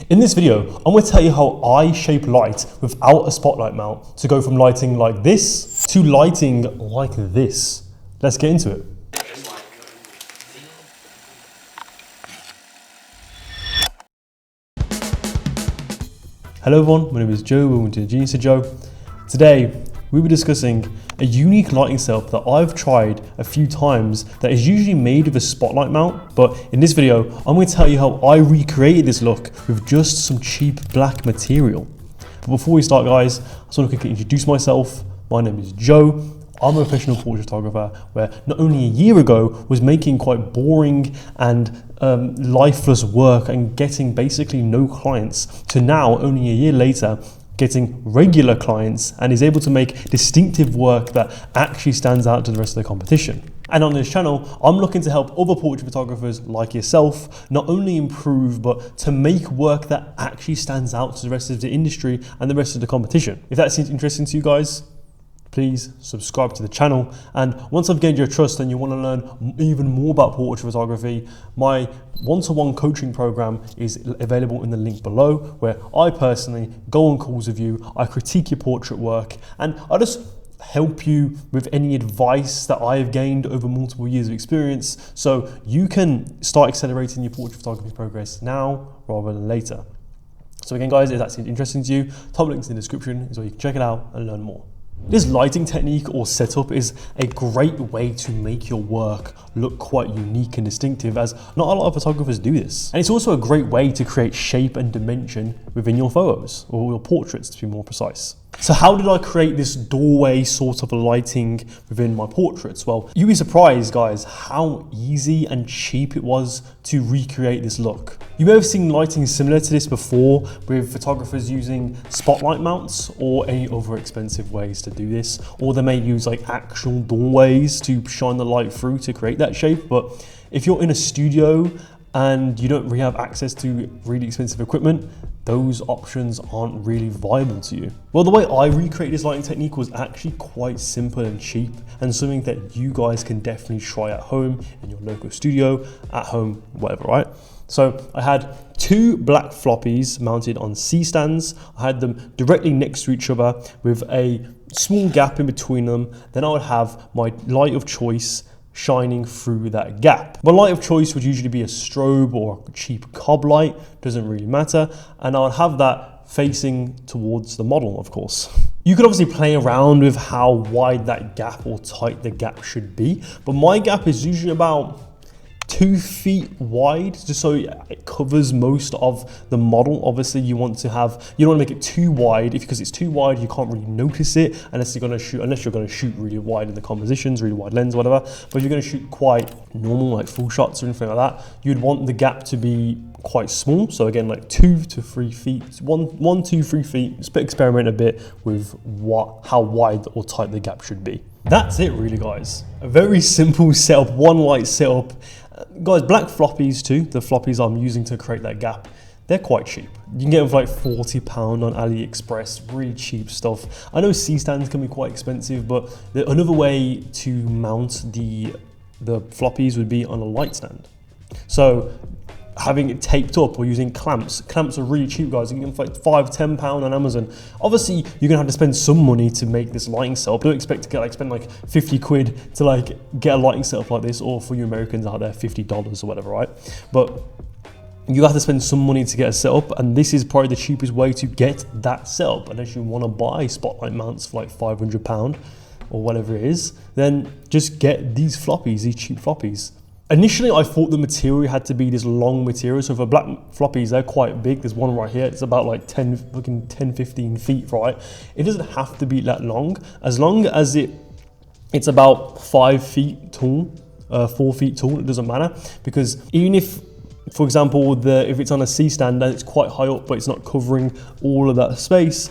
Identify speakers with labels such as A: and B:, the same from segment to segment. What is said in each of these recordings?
A: In this video, I'm going to tell you how I shape light without a spotlight mount to go from lighting like this to lighting like this. Let's get into it. Hello everyone, my name is Joe, welcome to Genius of Joe. Today, we'll be discussing a unique lighting setup that I've tried a few times that is usually made with a spotlight mount, but in this video, I'm going to tell you how I recreated this look with just some cheap black material. But before we start guys, I just want to quickly introduce myself. My name is Joe. I'm a professional portrait photographer where not only a year ago was making quite boring and lifeless work and getting basically no clients to now only a year later getting regular clients and is able to make distinctive work that actually stands out to the rest of the competition. And on this channel, I'm looking to help other portrait photographers like yourself not only improve, but to make work that actually stands out to the rest of the industry and the rest of the competition. If that seems interesting to you guys, please subscribe to the channel. And once I've gained your trust and you want to learn even more about portrait photography, my one-to-one coaching program is available in the link below, where I personally go on calls with you, I critique your portrait work, and I just help you with any advice that I've gained over multiple years of experience, so you can start accelerating your portrait photography progress now rather than later. So again guys, if that seems interesting to you, top links in the description is where you can check it out and learn more. This lighting technique or setup is a great way to make your work look quite unique and distinctive, as not a lot of photographers do this. And it's also a great way to create shape and dimension within your photos, or your portraits to be more precise. So how did I create this doorway sort of lighting within my portraits? Well, you'd be surprised guys how easy and cheap it was to recreate this look. You may have seen lighting similar to this before with photographers using spotlight mounts or any other expensive ways to do this, or they may use like actual doorways to shine the light through to create that shape. But if you're in a studio and you don't really have access to really expensive equipment, those options aren't really viable to you. Well, the way I recreated this lighting technique was actually quite simple and cheap, and something that you guys can definitely try at home, in your local studio, at home, whatever, right? So I had two black floppies mounted on C-stands. I had them directly next to each other with a small gap in between them. Then I would have my light of choice shining through that gap. My light of choice would usually be a strobe or a cheap cob light, doesn't really matter. And I would have that facing towards the model, of course. You could obviously play around with how wide that gap or tight the gap should be, but my gap is usually about 2 feet wide, just so it covers most of the model. Obviously you don't want to make it too wide, because it's too wide you can't really notice it unless you're going to shoot really wide in the compositions, really wide lens, whatever. But if you're going to shoot quite normal, like full shots or anything like that, you'd want the gap to be quite small. So again, like 2 to 3 feet, 1, 2, 3 feet. Just experiment a bit with how wide or tight the gap should be. That's it really guys. A very simple setup, one light setup. Guys, black floppies too, the floppies I'm using to create that gap, they're quite cheap. You can get them for like £40 on AliExpress, really cheap stuff. I know C-stands can be quite expensive, but another way to mount the floppies would be on a light stand. So having it taped up or using clamps. Clamps are really cheap guys, you can get them for like £5–10 on Amazon. Obviously you're gonna have to spend some money to make this lighting setup. Don't expect to spend like 50 quid to get a lighting setup like this, or for you Americans out there $50 or whatever, right? But you have to spend some money to get a setup, and this is probably the cheapest way to get that setup. Unless you want to buy spotlight mounts for like £500 or whatever it is, then just get these floppies, these cheap floppies. Initially, I thought the material had to be this long material. So for black floppies, they're quite big. There's one right here. It's about like 10–15 feet, right? It doesn't have to be that long. As long as it's about 5 feet tall, 4 feet tall, it doesn't matter. Because even if, for example, if it's on a C-stand and it's quite high up, but it's not covering all of that space,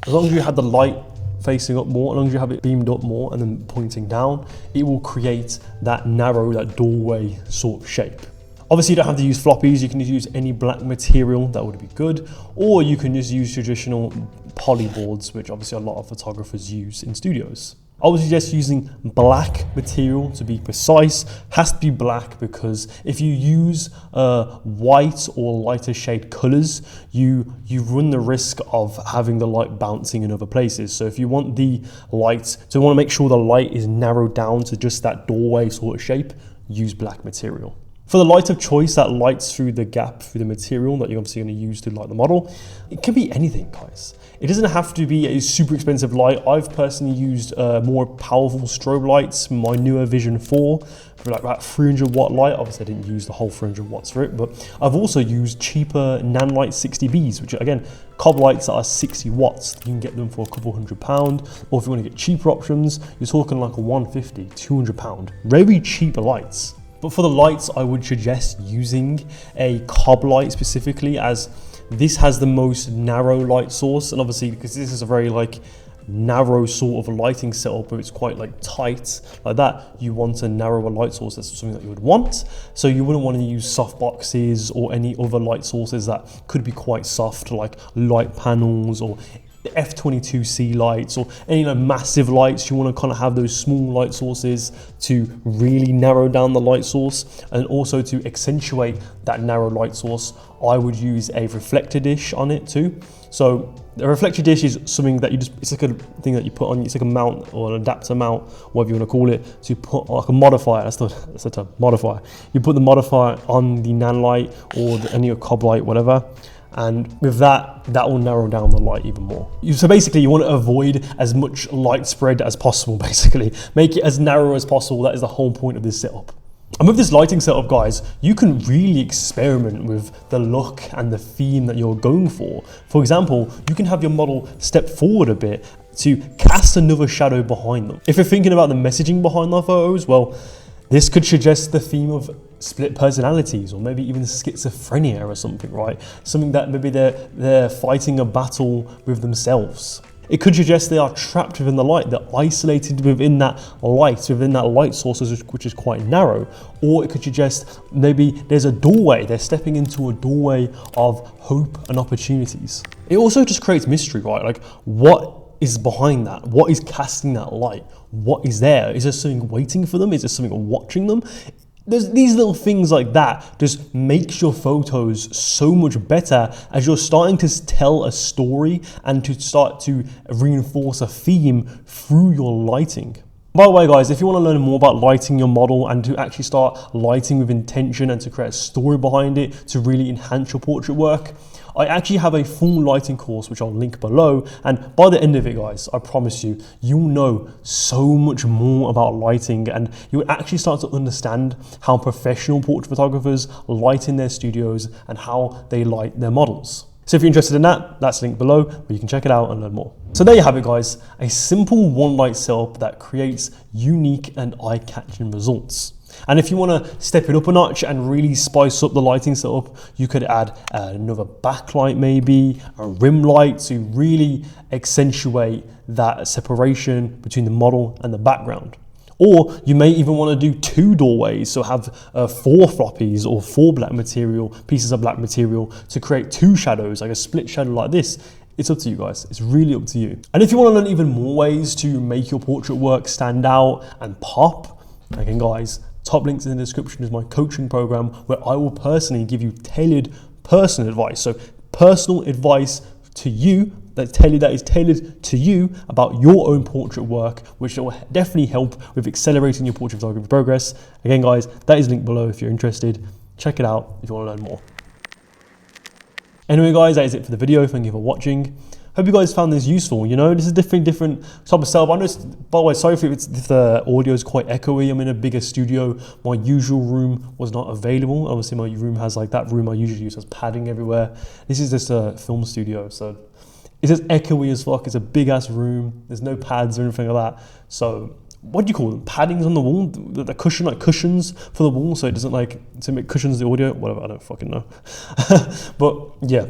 A: as long as you have the light facing up more, as long as you have it beamed up more and then pointing down, it will create that narrow, that doorway sort of shape. Obviously you don't have to use floppies, you can use any black material, that would be good, or you can just use traditional poly boards, which obviously a lot of photographers use in studios. I would suggest using black material to be precise. Has to be black because if you use white or lighter shade colors, you run the risk of having the light bouncing in other places. So if you want the light, so you want to make sure the light is narrowed down to just that doorway sort of shape, use black material. For the light of choice that lights through the gap through the material that you're obviously going to use to light the model, it can be anything, guys. It doesn't have to be a super expensive light. I've personally used more powerful strobe lights, my newer Vision 4, for like about 300 watt light. Obviously I didn't use the whole 300 watts for it, but I've also used cheaper Nanlite 60Bs, which are, again, cob lights that are 60 watts. You can get them for a couple £100, or if you want to get cheaper options, you're talking like a 150, £200. Very cheap lights. But for the lights, I would suggest using a cob light specifically, as this has the most narrow light source. And obviously, because this is a very like narrow sort of lighting setup where it's quite like tight like that, you want a narrower light source. That's something that you would want. So you wouldn't want to use soft boxes or any other light sources that could be quite soft, like light panels or F22C lights or any massive lights. You want to kind of have those small light sources to really narrow down the light source, and also to accentuate that narrow light source, I would use a reflector dish on it too. So the reflector dish is something that it's like a thing that you put on, it's like a mount or an adapter mount, whatever you want to call it, to put like a modifier, that's the term, modifier. You put the modifier on the nan light or any cob light, whatever. And with that will narrow down the light even more. So basically you want to avoid as much light spread as possible, basically. Make it as narrow as possible. That is the whole point of this setup. And with this lighting setup, guys, you can really experiment with the look and the theme that you're going for. For example, you can have your model step forward a bit to cast another shadow behind them. If you're thinking about the messaging behind their photos, well, this could suggest the theme of split personalities, or maybe even schizophrenia or something, right? Something that maybe they're fighting a battle with themselves. It could suggest they are trapped within the light, they're isolated within that light source, which is quite narrow. Or it could suggest maybe there's a doorway, they're stepping into a doorway of hope and opportunities. It also just creates mystery, right? Like, what is behind that? What is casting that light? What is there? Is there something waiting for them? Is there something watching them? There's these little things like that just makes your photos so much better as you're starting to tell a story and to start to reinforce a theme through your lighting. By the way, guys, if you want to learn more about lighting your model and to actually start lighting with intention and to create a story behind it to really enhance your portrait work, I actually have a full lighting course, which I'll link below. And by the end of it, guys, I promise you, you'll know so much more about lighting, and you'll actually start to understand how professional portrait photographers light in their studios and how they light their models. So if you're interested in that, that's linked below, where you can check it out and learn more. So there you have it, guys, a simple one light setup that creates unique and eye-catching results. And if you want to step it up a notch and really spice up the lighting setup, you could add another backlight, maybe a rim light, to really accentuate that separation between the model and the background. Or you may even want to do 2 doorways, so have 4 floppies or 4 pieces of black material to create 2 shadows, like a split shadow like this. It's up to you, guys. It's really up to you. And if you want to learn even more ways to make your portrait work stand out and pop, again, guys, top links in the description is my coaching program, where I will personally give you tailored personal advice. So personal advice to you that is tailored to you about your own portrait work, which will definitely help with accelerating your portrait photography progress. Again, guys, that is linked below if you're interested. Check it out if you want to learn more. Anyway, guys, that is it for the video. Thank you for watching. Hope you guys found this useful. You know, this is different type of setup. I know, by the way, sorry if the audio is quite echoey. I'm in a bigger studio. My usual room was not available. Obviously, my room has like that room I usually use has padding everywhere. This is just a film studio, so it's just echoey as fuck. It's a big ass room. There's no pads or anything like that. So what do you call them? Paddings on the wall, the cushion, like cushions for the wall, so it doesn't to make cushions the audio. Whatever, I don't fucking know. But yeah.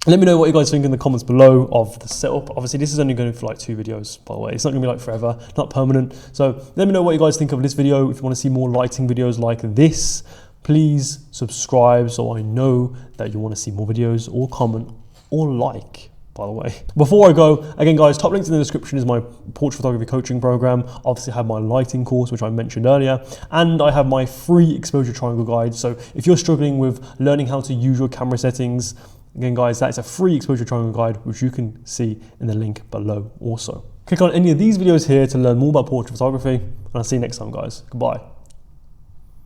A: Let me know what you guys think in the comments below of the setup. Obviously, this is only going for like 2 videos, by the way. It's not going to be like forever, not permanent. So let me know what you guys think of this video. If you want to see more lighting videos like this, please subscribe so I know that you want to see more videos, or comment or like. by the way. Before I go, again guys, top links in the description is my portrait photography coaching program. Obviously I have my lighting course, which I mentioned earlier, and I have my free exposure triangle guide. So if you're struggling with learning how to use your camera settings, again guys, that is a free exposure triangle guide, which you can see in the link below also. Click on any of these videos here to learn more about portrait photography, and I'll see you next time guys. Goodbye.